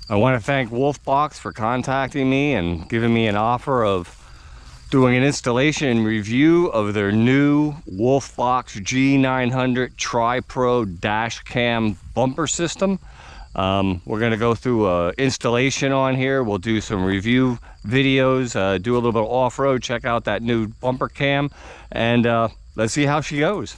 I want to thank Wolfbox for contacting me and giving me an offer of doing an installation and review of their new Wolfbox G900 Tripro dash cam bumper system. We're going to go through an installation on here. We'll do some review videos, do a little bit of off-road, check out that new bumper cam, and let's see how she goes.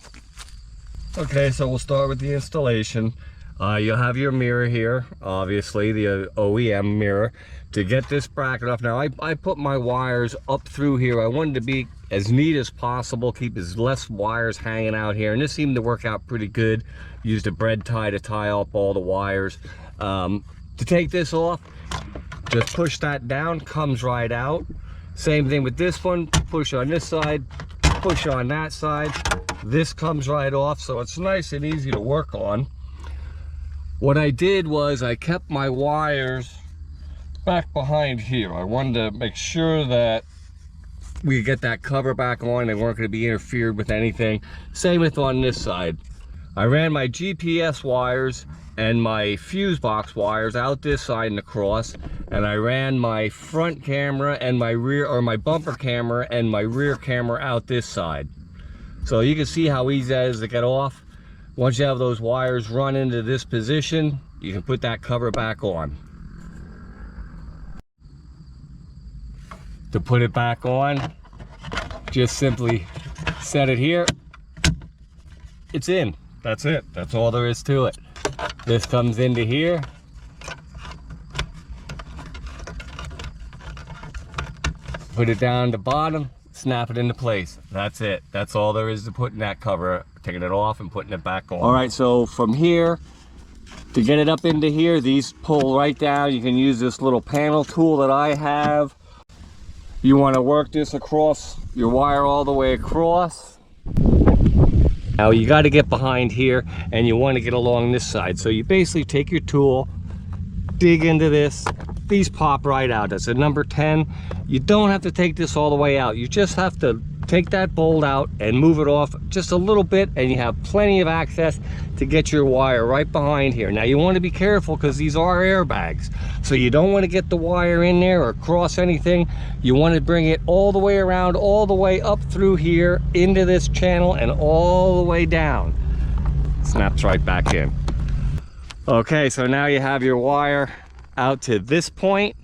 Okay, so we'll start with the installation. You'll have your mirror here, obviously the OEM mirror. To get this bracket off, now I put my wires up through here. I wanted to be as neat as possible, keep as less wires hanging out here, and this seemed to work out pretty good. Used a bread tie to tie up all the wires. To take this off, just push that down, comes right out. Same thing with this one, push on this side, push on that side. This comes right off, so it's nice and easy to work on. What I did was I kept my wires back behind here. I wanted to make sure that we get that cover back on. They weren't going to be interfered with anything. Same with on this side. I ran my GPS wires and my fuse box wires out this side and across, and I ran my front camera and my rear, or my bumper camera and my rear camera out this side. So you can see how easy that is to get off. Once you have those wires run into this position, you can put that cover back on. To put it back on, just simply set it here. It's in. That's it. That's all there is to it. This comes into here. Put it down the bottom, snap it into place. That's it. That's all there is to putting that cover, taking it off and putting it back on. All right, so from here, to get it up into here, these pull right down. You can use this little panel tool that I have. You want to work this across your wire all the way across. Now you got to get behind here and you want to get along this side. So you basically take your tool, dig into this. These pop right out. That's a number 10. You don't have to take this all the way out. You just have to take that bolt out and move it off just a little bit, and you have plenty of access to get your wire right behind here. Now you want to be careful because these are airbags, so you don't want to get the wire in there or cross anything. You want to bring it all the way around, all the way up through here into this channel and all the way down. Snaps right back in. Okay, so now you have your wire out to this point.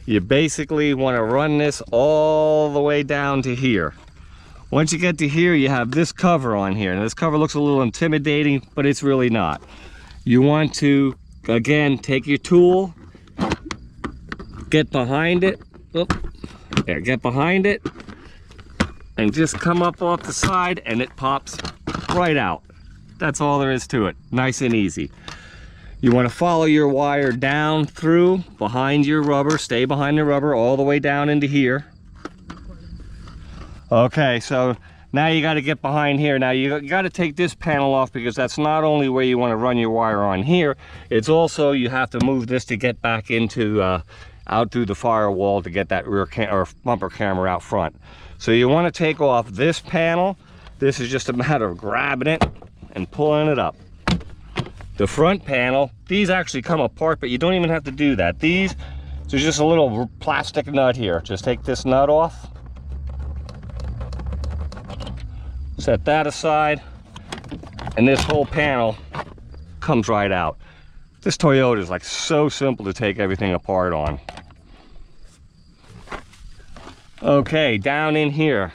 You basically want to run this all the way down to here. Once you get to here, you have this cover on here. Now this cover looks a little intimidating, but it's really not. You want to, again, take your tool, get behind it, there, get behind it, and just come up off the side and it pops right out. That's all there is to it. Nice and easy. You want to follow your wire down through behind your rubber, stay behind the rubber all the way down into here. Okay, so now you got to get behind here. Now you got to take this panel off because that's not only where you want to run your wire on here, it's also you have to move this to get back into out through the firewall to get that rear or bumper camera out front. So you want to take off this panel. This is just a matter of grabbing it and pulling it up. The front panel, these actually come apart, but you don't even have to do that. These, there's just a little plastic nut here. Just take this nut off. Set that aside, and this whole panel comes right out. This Toyota is like so simple to take everything apart on. Okay, down in here.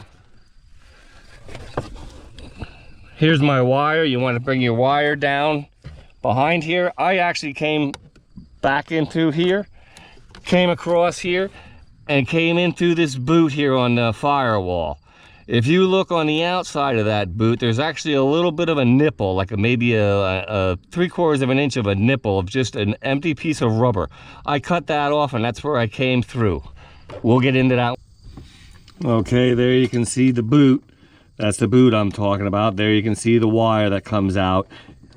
Here's my wire. You want to bring your wire down behind here. I actually came back into here, came across here, and came into this boot here on the firewall. If you look on the outside of that boot, there's actually a little bit of a nipple, like maybe a 3/4 of an inch of a nipple of just an empty piece of rubber. I cut that off and that's where I came through. We'll get into that. Okay, there you can see the boot. That's the boot I'm talking about. There you can see the wire that comes out.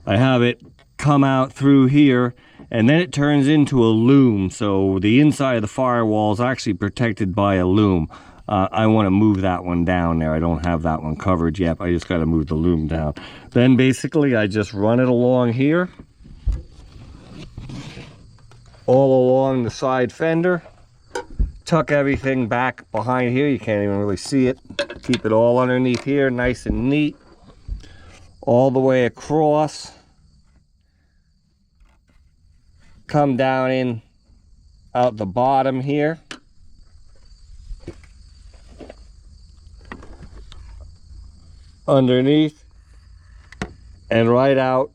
I have it come out through here, and then it turns into a loom. So the inside of the firewall is actually protected by a loom. I want to move that one down there. I don't have that one covered yet. I just got to move the loom down. Then basically I just run it along here. all along the side fender. Tuck everything back behind here. You can't even really see it. Keep it all underneath here, nice and neat. All the way across. Come down in out the bottom here. Underneath. And right out.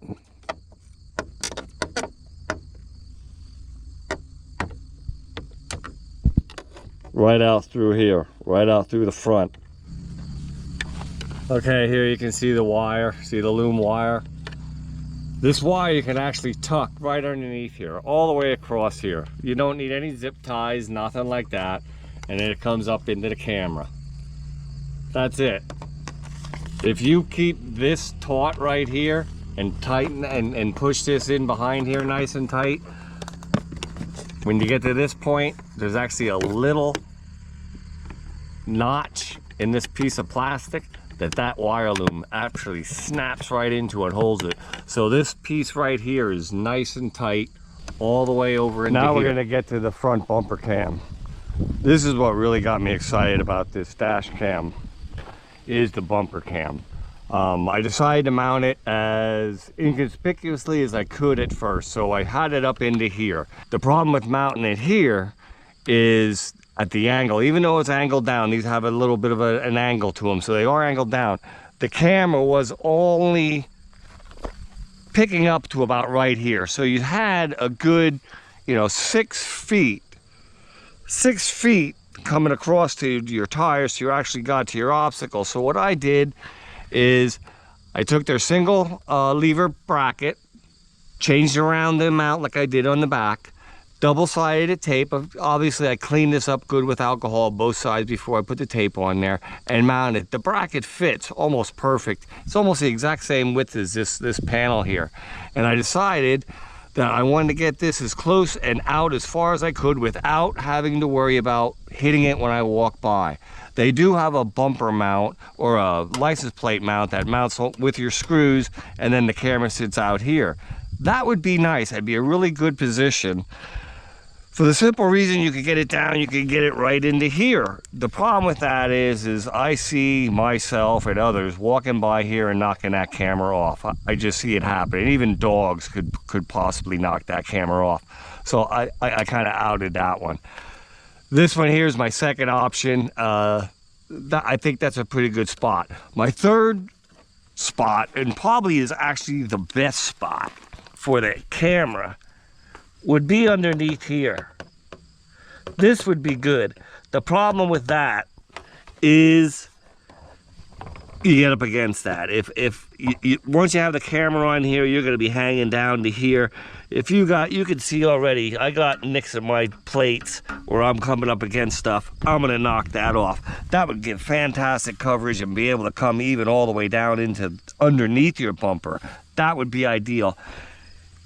Right out through here, right out through the front. Okay, here you can see the wire, see the loom wire. This wire you can actually tuck right underneath here, all the way across here. You don't need any zip ties, nothing like that. And then it comes up into the camera. That's it. If you keep this taut right here and tighten and push this in behind here nice and tight, when you get to this point, there's actually a little notch in this piece of plastic that wire loom actually snaps right into and holds it. So this piece right here is nice and tight all the way over into here. Now we're gonna get to the front bumper cam. This is what really got me excited about this dash cam, is the bumper cam. I decided to mount it as inconspicuously as I could at first, so I had it up into here. The problem with mounting it here is at the angle. Even though it's angled down, these have a little bit of an angle to them, so they are angled down. The camera was only picking up to about right here, so you had a good, 6 feet coming across to your tires, so you actually got to your obstacle. So what I did is I took their single lever bracket, changed around the mount like I did on the back, double-sided tape. Obviously I cleaned this up good with alcohol both sides before I put the tape on there and mounted. The bracket fits almost perfect. It's almost the exact same width as this panel here. And I decided that I wanted to get this as close and out as far as I could without having to worry about hitting it when I walk by. They do have a bumper mount or a license plate mount that mounts with your screws, and then the camera sits out here. That would be nice. That'd be a really good position. For the simple reason you could get it down, you could get it right into here. The problem with that is I see myself and others walking by here and knocking that camera off. I just see it happening. Even dogs could possibly knock that camera off. So I kind of outed that one. This one here is my second option. I think that's a pretty good spot. My third spot, and probably is actually the best spot for the camera, would be underneath here. This would be good. The problem with that is you get up against that. Once you have the camera on here, you're going to be hanging down to here. You can see already, I got nicks in my plates where I'm coming up against stuff. I'm going to knock that off. That would give fantastic coverage and be able to come even all the way down into underneath your bumper. That would be ideal.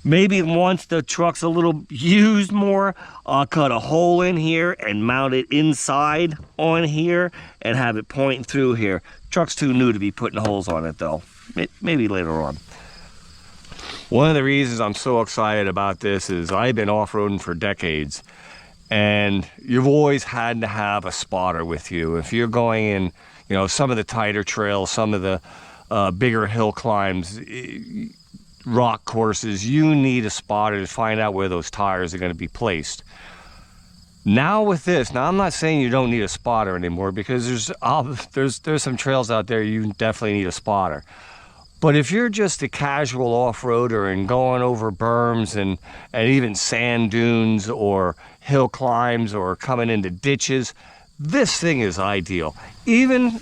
Maybe once the truck's a little used more, I'll cut a hole in here and mount it inside on here and have it pointing through here. Truck's too new to be putting holes on it though. Maybe later on. One of the reasons I'm so excited about this is I've been off-roading for decades, and you've always had to have a spotter with you. If you're going in, some of the tighter trails, some of the bigger hill climbs, rock courses, you need a spotter to find out where those tires are going to be placed. Now with this, I'm not saying you don't need a spotter anymore, because there's some trails out there you definitely need a spotter. But if you're just a casual off-roader and going over berms and even sand dunes or hill climbs or coming into ditches, this thing is ideal. Even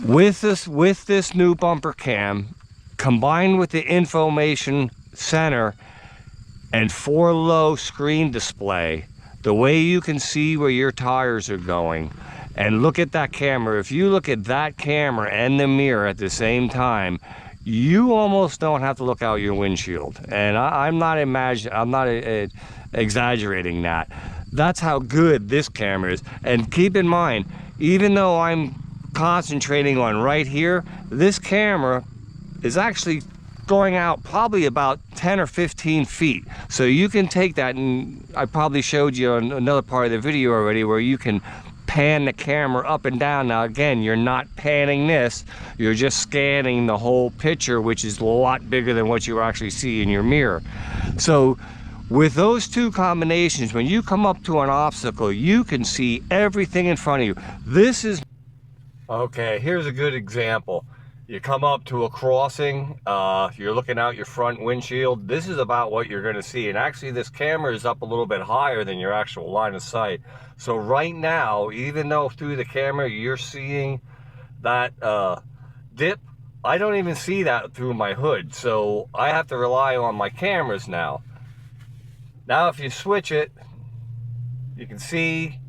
with this new bumper cam, combined with the information center and 4-low screen display, the way you can see where your tires are going and look at that camera. If you look at that camera and the mirror at the same time, you almost don't have to look out your windshield. And I'm not exaggerating that. That's how good this camera is. And keep in mind, even though I'm concentrating on right here, this camera is actually going out probably about 10 or 15 feet. So you can take that, and I probably showed you on another part of the video already where you can pan the camera up and down. Now again, you're not panning this, you're just scanning the whole picture, which is a lot bigger than what you actually see in your mirror. So with those two combinations, when you come up to an obstacle, you can see everything in front of you. This is... Okay, here's a good example. You come up to a crossing, you're looking out your front windshield. This is about what you're gonna see. And actually this camera is up a little bit higher than your actual line of sight. So right now, even though through the camera you're seeing that dip, I don't even see that through my hood. So I have to rely on my cameras now. Now if you switch it, you can see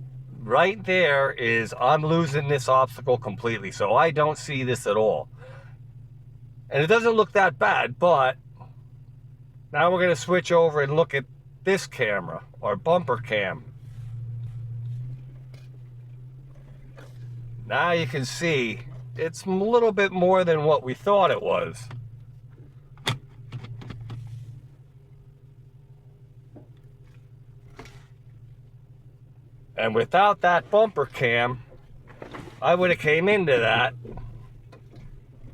right there is I'm losing this obstacle completely. So I don't see this at all. And it doesn't look that bad, but now we're going to switch over and look at this camera, or bumper cam. Now you can see it's a little bit more than what we thought it was. And without that bumper cam, I would have came into that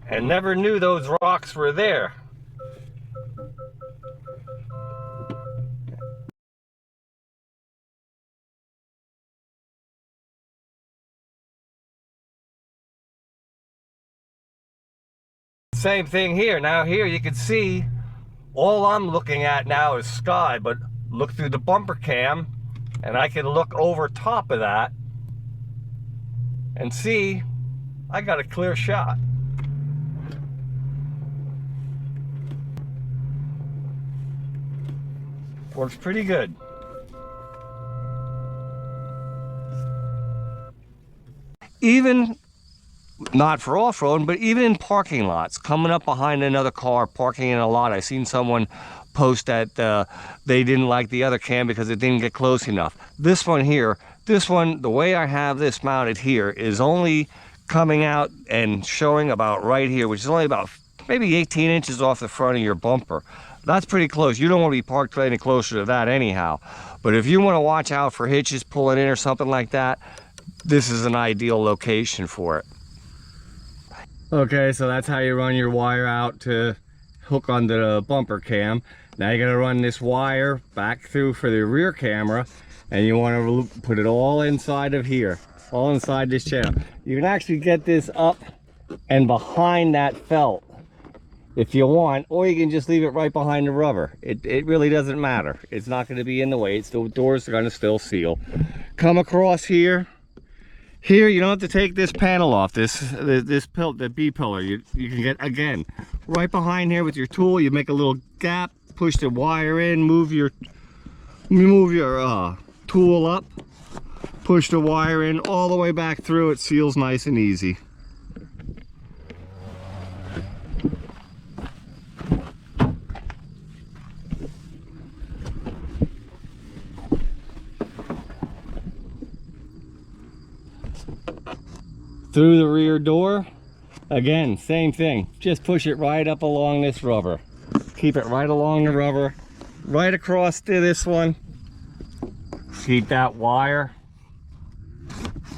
and never knew those rocks were there. Same thing here. Now here you can see all I'm looking at now is sky, but look through the bumper cam and I can look over top of that and see I got a clear shot. Works pretty good. Even not for off-road, but even in parking lots, coming up behind another car, parking in a lot. I seen someone post that they didn't like the other cam because it didn't get close enough. This one here, this one, the way I have this mounted here is only coming out and showing about right here, which is only about maybe 18 inches off the front of your bumper. That's pretty close. You don't want to be parked any closer to that anyhow. But if you want to watch out for hitches pulling in or something like that, this is an ideal location for it. Okay, so that's how you run your wire out to hook onto the bumper cam. Now you're gonna run this wire back through for the rear camera, and you want to put it all inside of here, all inside this channel. You can actually get this up and behind that felt if you want, or you can just leave it right behind the rubber. It really doesn't matter. It's not going to be in the way. The doors are going to still seal. Come across here. Here, you don't have to take this panel off, the B pillar. You can get, again, right behind here with your tool. You make a little gap, push the wire in, move your tool up, push the wire in all the way back through. It seals nice and easy. Through the rear door, again, same thing. Just push it right up along this rubber. Keep it right along the rubber, right across to this one. Keep that wire,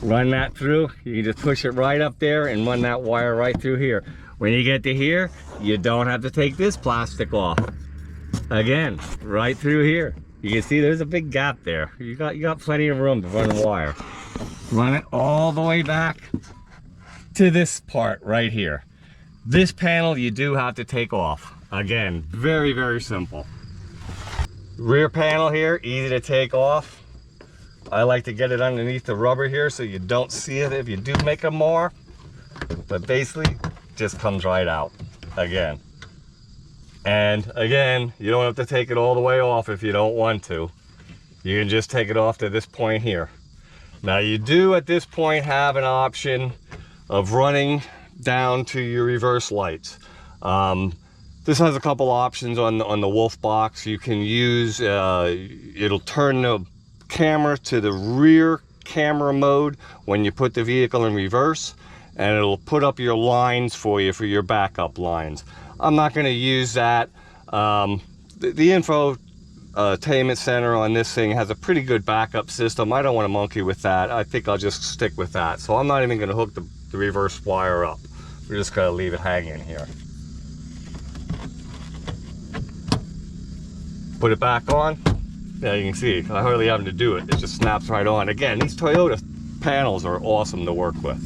run that through. You can just push it right up there and run that wire right through here. When you get to here, you don't have to take this plastic off. Again, right through here. You can see there's a big gap there. You got plenty of room to run the wire. Run it all the way back to this part right here. This panel you do have to take off. Again, very, very simple. Rear panel here, easy to take off. I like to get it underneath the rubber here so you don't see it if you do make a mar. But basically, just comes right out again. And again, you don't have to take it all the way off if you don't want to. You can just take it off to this point here. Now you do at this point have an option of running down to your reverse lights. This has a couple options on the Wolfbox. You can use, it'll turn the camera to the rear camera mode when you put the vehicle in reverse. and it'll put up your lines for you for your backup lines. I'm not going to use that. The infotainment center on this thing has a pretty good backup system. I don't want to monkey with that. I think I'll just stick with that. So I'm not even going to hook the reverse wire up. We're just going to leave it hanging here. Put it back on. Yeah, you can see I hardly having to do it. It just snaps right on. Again, these Toyota panels are awesome to work with.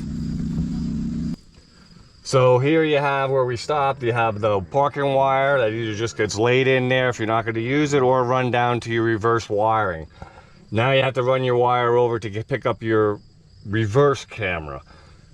So here you have where we stopped. You have the parking wire that either just gets laid in there if you're not going to use it, or run down to your reverse wiring. Now you have to run your wire over to pick up your reverse camera.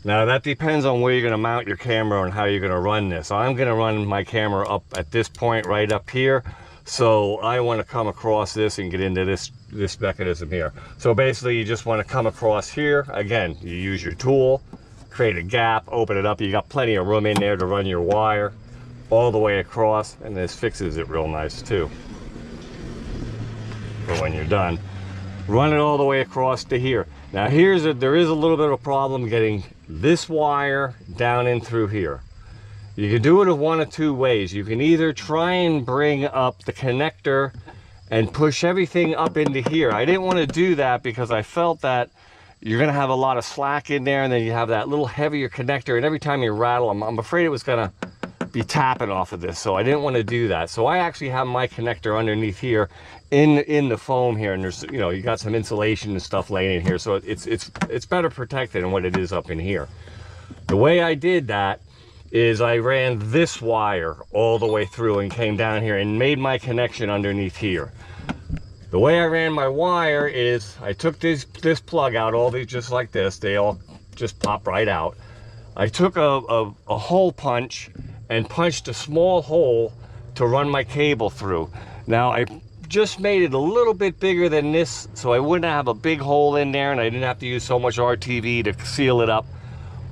Now that depends on where you're going to mount your camera and how you're going to run this. I'm going to run my camera up at this point right up here. So I want to come across this and get into this mechanism here. So basically you just want to come across here. Again, you use your tool, create a gap, open it up. You got plenty of room in there to run your wire all the way across, and this fixes it real nice too. But when you're done, run it all the way across to here. Now there is a little bit of a problem getting this wire down in through here. You can do it in one of two ways. You can either try and bring up the connector and push everything up into here. I didn't want to do that because I felt that you're going to have a lot of slack in there, and then you have that little heavier connector, and every time you rattle, I'm afraid it was going to be tapping off of this, so I didn't want to do that. So I actually have my connector underneath here in the foam here, and there's, you know, you got some insulation and stuff laying in here, so it's better protected than what it is up in here. The way I did that is I ran this wire all the way through and came down here and made my connection underneath here. The way I ran my wire is I took this plug out, all these just like this, they all just pop right out. I took a hole punch and punched a small hole to run my cable through. Now I just made it a little bit bigger than this so I wouldn't have a big hole in there and I didn't have to use so much RTV to seal it up.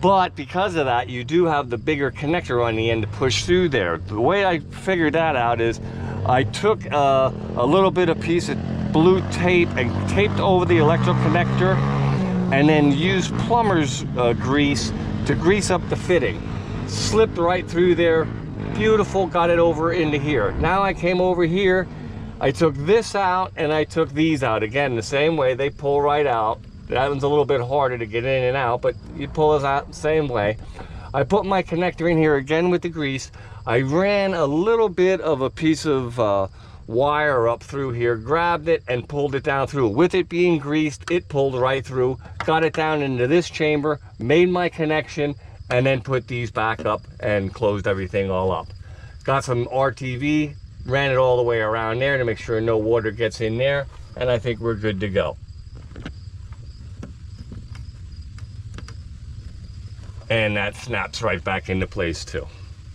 But because of that, you do have the bigger connector on the end to push through there. The way I figured that out is I took a little bit of piece of blue tape and taped over the electrical connector, and then used plumber's grease to grease up the fitting. Slipped right through there, beautiful, got it over into here. Now I came over here, I took this out and I took these out. Again, the same way, they pull right out. That one's a little bit harder to get in and out, but you pull it out the same way. I put my connector in here again with the grease. I ran a little bit of a piece of wire up through here, grabbed it and pulled it down through. With it being greased, it pulled right through, got it down into this chamber, made my connection, and then put these back up and closed everything all up. Got some RTV, ran it all the way around there to make sure no water gets in there, and I think we're good to go. And that snaps right back into place too.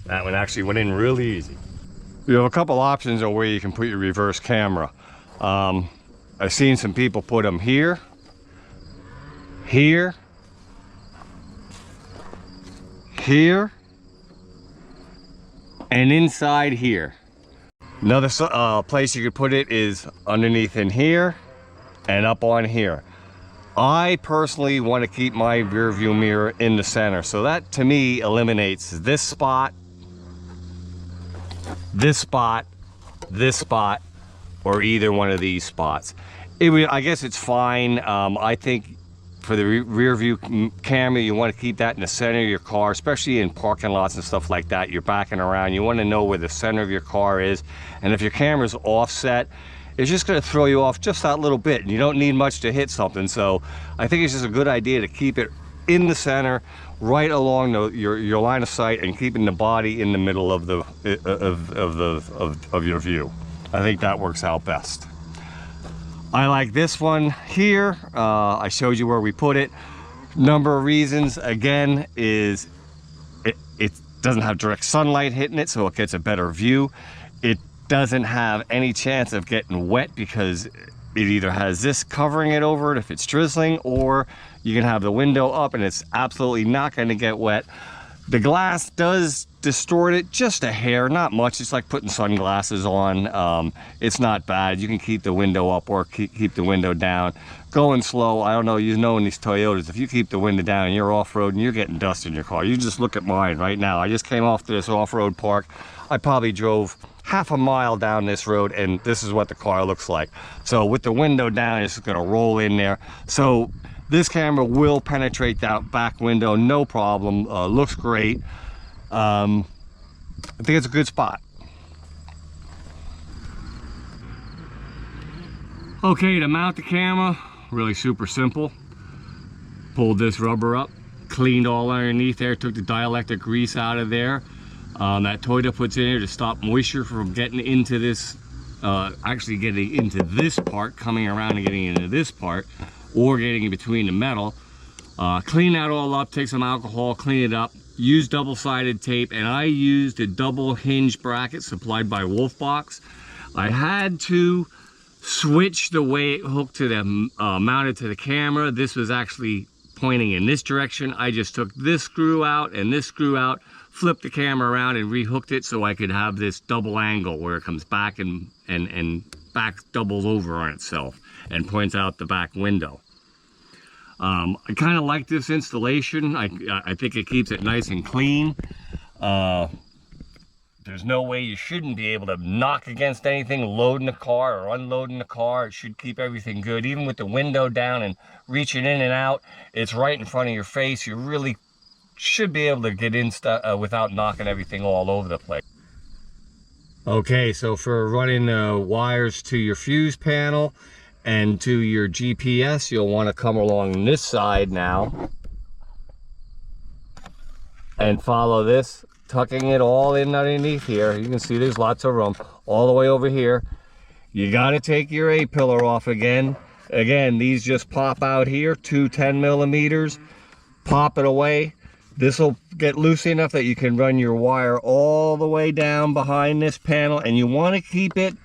That one actually went in really easy. You have a couple options of where you can put your reverse camera. I've seen some people put them here, here, here, and inside here. Another place you could put it is underneath in here and up on here. I personally want to keep my rear view mirror in the center, so that to me eliminates this spot, this spot, this spot, or either one of these spots. I guess it's fine. I think for the rear view camera, you want to keep that in the center of your car, especially in parking lots and stuff like that. You're backing around, you want to know where the center of your car is, and if your camera's offset, it's just going to throw you off just that little bit, and you don't need much to hit something. So I think it's just a good idea to keep it in the center, right along your line of sight, and keeping the body in the middle of your view. I think that works out best. I like this one here. I showed you where we put it. Number of reasons, again, is it doesn't have direct sunlight hitting it, so it gets a better view. It doesn't have any chance of getting wet because it either has this covering it over it if it's drizzling, or you can have the window up and it's absolutely not going to get wet. The glass does distort it just a hair, not much. It's like putting sunglasses on. It's not bad. You can keep the window up or keep the window down. Going slow, I don't know, you know in these Toyotas, if you keep the window down and you're off-road and you're getting dust in your car, you just look at mine right now. I just came off to this off-road park. I probably drove half a mile down this road and this is what the car looks like. So with the window down, it's gonna roll in there. So this camera will penetrate that back window, no problem. Looks great. I think it's a good spot. Okay, to mount the camera, really super simple. Pulled this rubber up, cleaned all underneath there, took the dielectric grease out of there. That Toyota puts in there to stop moisture from getting into this, actually getting into this part, coming around and getting into this part, or getting in between the metal. Clean that all up, take some alcohol, clean it up, use double-sided tape, and I used a double hinge bracket supplied by Wolfbox. I had to switch the way it hooked to the mounted to the camera. This was actually pointing in this direction. I just took this screw out and this screw out, flipped the camera around and rehooked it so I could have this double angle where it comes back and back doubles over on itself and points out the back window. I kind of like this installation. I think it keeps it nice and clean. There's no way you shouldn't be able to knock against anything loading the car or unloading the car. It should keep everything good. Even with the window down and reaching in and out, it's right in front of your face. You really should be able to get in without knocking everything all over the place. Okay, so for running wires to your fuse panel and to your GPS, you'll want to come along this side now and follow this, tucking it all in underneath here. You can see there's lots of room all the way over here. You got to take your A-pillar off again. Again, these just pop out here, 10 millimeters. Pop it away. This will get loose enough that you can run your wire all the way down behind this panel, and you want to keep it,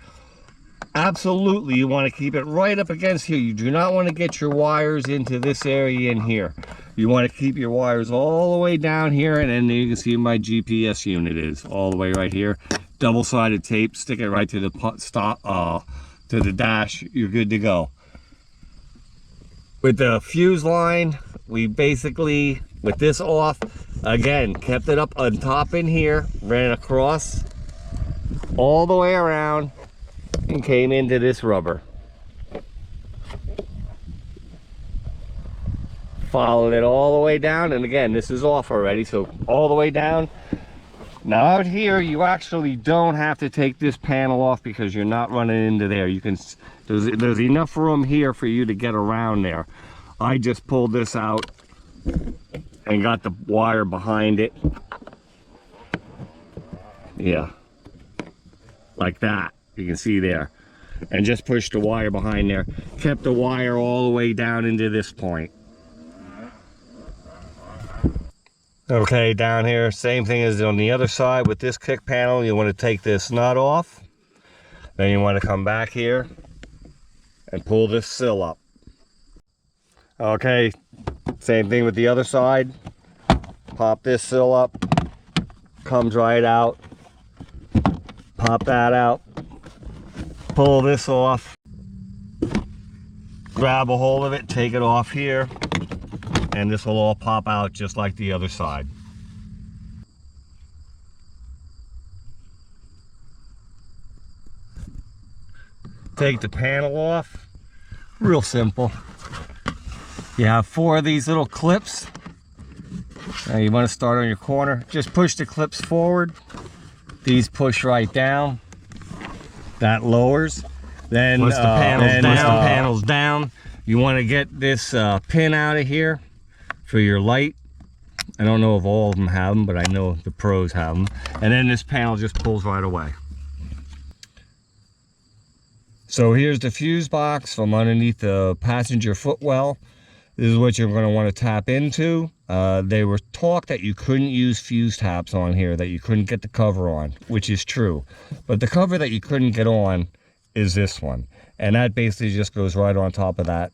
absolutely, you want to keep it right up against here. You do not want to get your wires into this area in here. You want to keep your wires all the way down here, and then you can see my GPS unit is all the way right here. Double-sided tape, stick it right to the to the dash. You're good to go. With the fuse line, we basically, with this off, again, kept it up on top in here, ran across all the way around, and came into this rubber. Followed it all the way down, and again, this is off already, so all the way down. Now out here, you actually don't have to take this panel off because you're not running into there. You can, there's enough room here for you to get around there. I just pulled this out and got the wire behind it. Yeah, like that. You can see there. And just pushed the wire behind there. Kept the wire all the way down into this point. Okay, down here, same thing as on the other side with this kick panel. You want to take this nut off. Then you want to come back here and pull this sill up. Okay, same thing with the other side. Pop this sill up, comes right out. Pop that out. Pull this off. Grab a hold of it, take it off here. And this will all pop out just like the other side. Take the panel off. Real simple. You have 4 of these little clips. Now you want to start on your corner. Just push the clips forward. These push right down. That lowers. Then once the panel's down, you want to get this pin out of here for your light. I don't know if all of them have them, but I know the pros have them. And then this panel just pulls right away. So here's the fuse box from underneath the passenger footwell. This is what you're going to want to tap into. They were taught that you couldn't use fuse taps on here, that you couldn't get the cover on, which is true. But the cover that you couldn't get on is this one. And that basically just goes right on top of that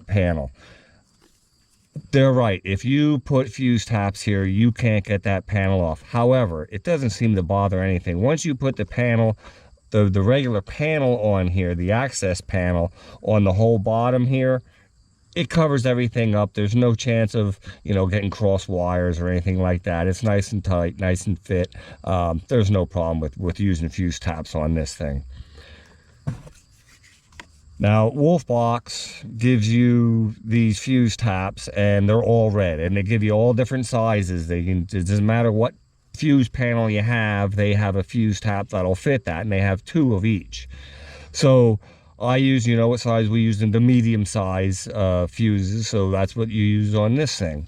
panel. they're right. If you put fuse taps here, you can't get that panel off. However, it doesn't seem to bother anything. Once you put the panel, the regular panel on here, the access panel on the whole bottom here, it covers everything up. There's no chance of, you know, getting cross wires or anything like that. It's nice and tight, nice and fit. There's no problem with using fuse taps on this thing. Now, Wolfbox gives you these fuse taps, and they're all red, and they give you all different sizes. It doesn't matter what fuse panel you have, they have a fuse tap that'll fit that, and they have 2 of each. So I use, you know what size we use in the medium size fuses, so that's what you use on this thing.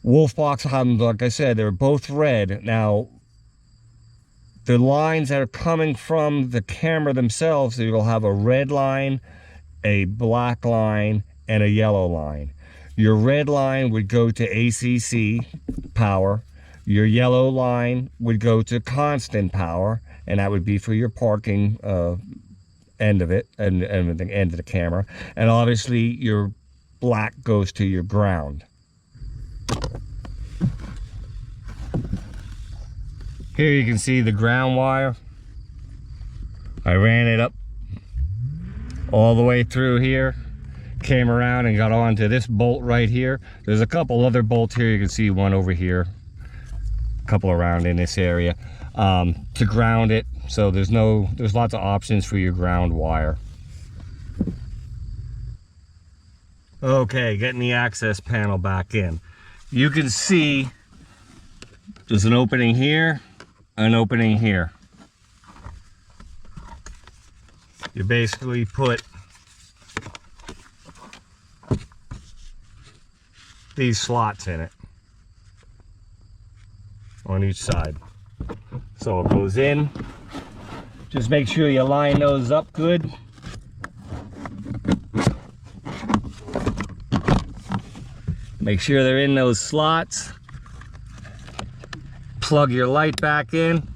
Wolfbox, like I said, they're both red. Now, the lines that are coming from the camera themselves, you'll have a red line, a black line, and a yellow line. Your red line would go to ACC power. Your yellow line would go to constant power, and that would be for your parking end of it, and the end of the camera. And obviously your black goes to your ground. Here you can see the ground wire. I ran it up all the way through here, came around and got onto this bolt right here. There's a couple other bolts here. You can see one over here, a couple around in this area, to ground it. So there's lots of options for your ground wire. Okay, getting the access panel back in. You can see there's an opening here, an opening here. You basically put these slots in it on each side. So it goes in. Just make sure you line those up good. Make sure they're in those slots. Plug your light back in,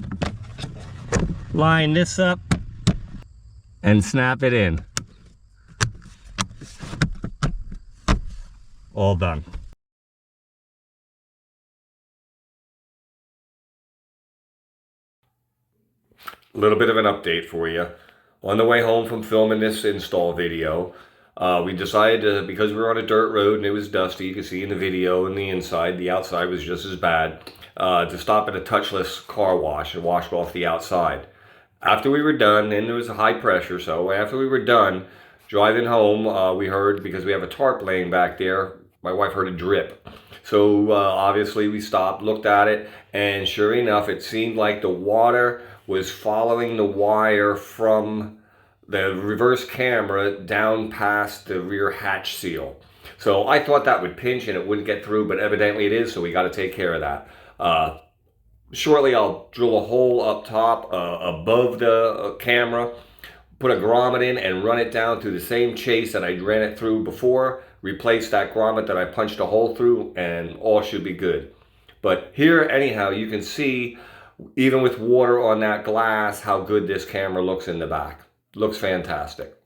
line this up, and snap it in. All done. A little bit of an update for you. On the way home from filming this install video, we decided to, because we were on a dirt road and it was dusty, you can see in the video and the inside, the outside was just as bad, to stop at a touchless car wash and wash off the outside. After we were done, and there was a high pressure, so after we were done, driving home, we heard, because we have a tarp laying back there, my wife heard a drip. So obviously we stopped, looked at it, and sure enough, it seemed like the water was following the wire from the reverse camera down past the rear hatch seal. So I thought that would pinch and it wouldn't get through, but evidently it is, so we got to take care of that. Shortly I'll drill a hole up top above the camera, put a grommet in and run it down through the same chase that I ran it through before, replace that grommet that I punched a hole through, and all should be good. But here anyhow, you can see, even with water on that glass, how good this camera looks in the back. Looks fantastic.